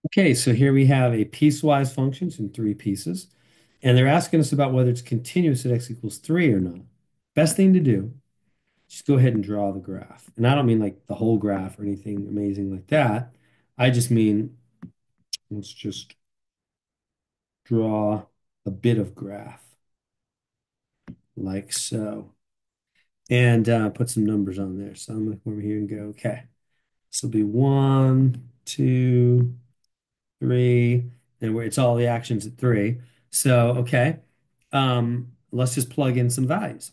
Okay, so here we have a piecewise functions in three pieces, and they're asking us about whether it's continuous at x equals 3 or not. Best thing to do, just go ahead and draw the graph. And I don't mean like the whole graph or anything amazing like that. I just mean let's just draw a bit of graph like so, and put some numbers on there. So I'm going to come over here and go, okay, this will be 1, 2, 3, and where it's all the actions at 3. So, okay, let's just plug in some values.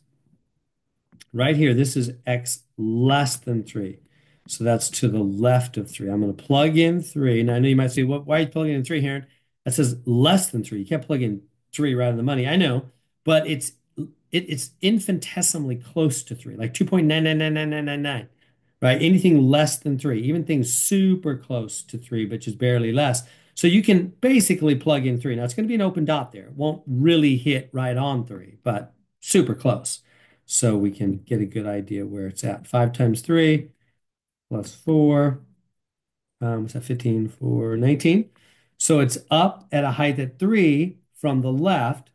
Right here, this is x less than 3. So that's to the left of 3. I'm going to plug in 3. Now, I know you might say, why are you plugging in 3, Heron? That says less than 3. You can't plug in 3 right in the money. I know, but it's infinitesimally close to 3, like 2.999999, right? Anything less than 3, even things super close to 3, but just barely less. So you can basically plug in 3. Now, it's going to be an open dot there. It won't really hit right on 3, but super close. So we can get a good idea where it's at. 5 times 3 plus 4, what's that, 15, 4, 19. So it's up at a height at 3 from the left.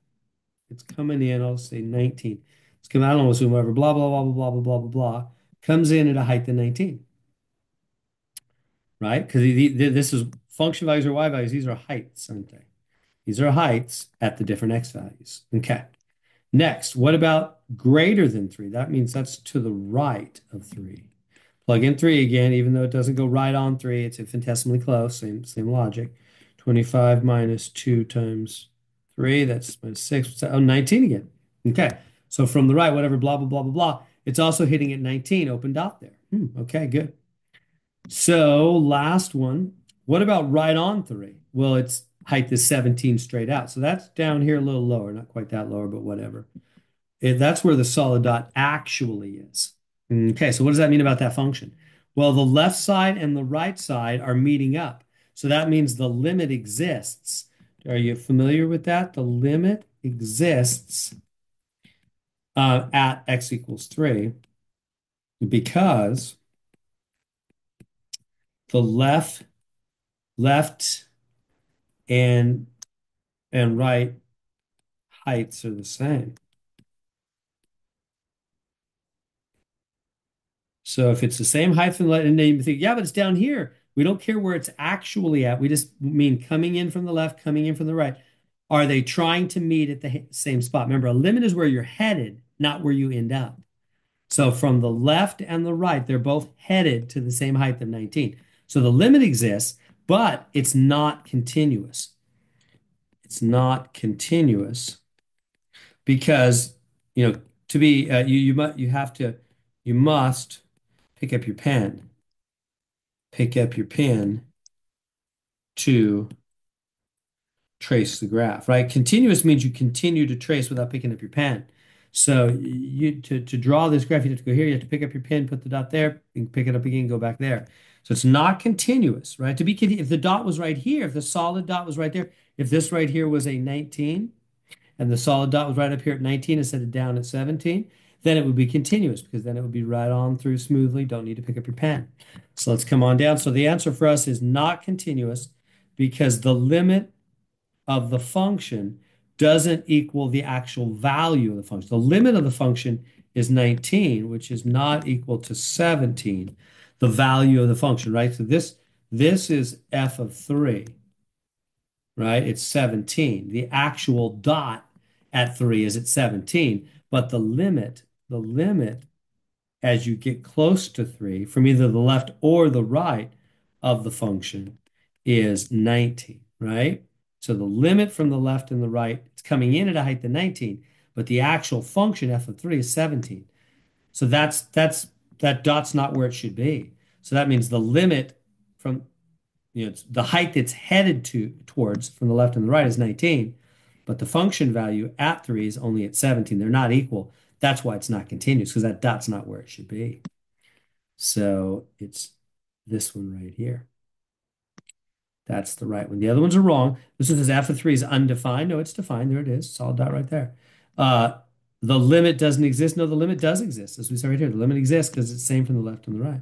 It's coming in, I'll say 19. It's coming, I don't know, assume whatever, blah, blah, blah, blah, blah, blah, blah, blah, blah. Comes in at a height of 19, right? Because this is function values or y values. These are heights, aren't they? These are heights at the different x values. Okay. Next, what about greater than 3? That means that's to the right of 3. Plug in 3 again, even though it doesn't go right on 3, it's infinitesimally close, same logic. 25 minus 2 times 3, that's minus 6. Oh, 19 again. Okay, so from the right, whatever, blah, blah, blah, blah, blah, it's also hitting at 19, open dot there. Okay, good. So last one, what about right on 3? Well, its height is 17 straight out. So that's down here a little lower, not quite that lower, but whatever. That's where the solid dot actually is. Okay, so what does that mean about that function? Well, the left side and the right side are meeting up. So that means the limit exists. Are you familiar with that? The limit exists at x equals 3 because the left and right heights are the same. So if it's the same height from the left, and then you think, yeah, but it's down here. We don't care where it's actually at. We just mean coming in from the left, coming in from the right. Are they trying to meet at the same spot? Remember, a limit is where you're headed, not where you end up. So from the left and the right, they're both headed to the same height of 19. So the limit exists, but it's not continuous. It's not continuous because, to be you must pick up your pen pick up your pen to trace the graph, right? Continuous means you continue to trace without picking up your pen. So to draw this graph, you have to go here, you have to pick up your pen, put the dot there, and pick it up again, go back there. So it's not continuous, right? If the dot was right here, if the solid dot was right there, if this right here was a 19, and the solid dot was right up here at 19 instead of down at 17, then it would be continuous because then it would be right on through smoothly. Don't need to pick up your pen. So let's come on down. So the answer for us is not continuous because the limit of the function doesn't equal the actual value of the function. The limit of the function is 19, which is not equal to 17, the value of the function, right? So this is f of 3, right? It's 17. The actual dot at 3 is at 17, but the limit as you get close to 3 from either the left or the right of the function is 19, right? So the limit from the left and the right, it's coming in at a height of 19, but the actual function f of 3 is 17. So that dot's not where it should be. So that means the limit from it's the height it's headed towards from the left and the right is 19, but the function value at 3 is only at 17. They're not equal. That's why it's not continuous, because that dot's not where it should be. So it's this one right here. That's the right one. The other ones are wrong. This one says f of 3 is undefined. No, it's defined. There it is. Solid dot right there. Uh, the limit doesn't exist. No, the limit does exist. As we said right here, the limit exists because it's the same from the left and the right.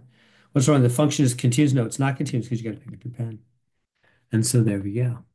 What's wrong? The function is continuous. No, it's not continuous because you got to pick up your pen. And so there we go.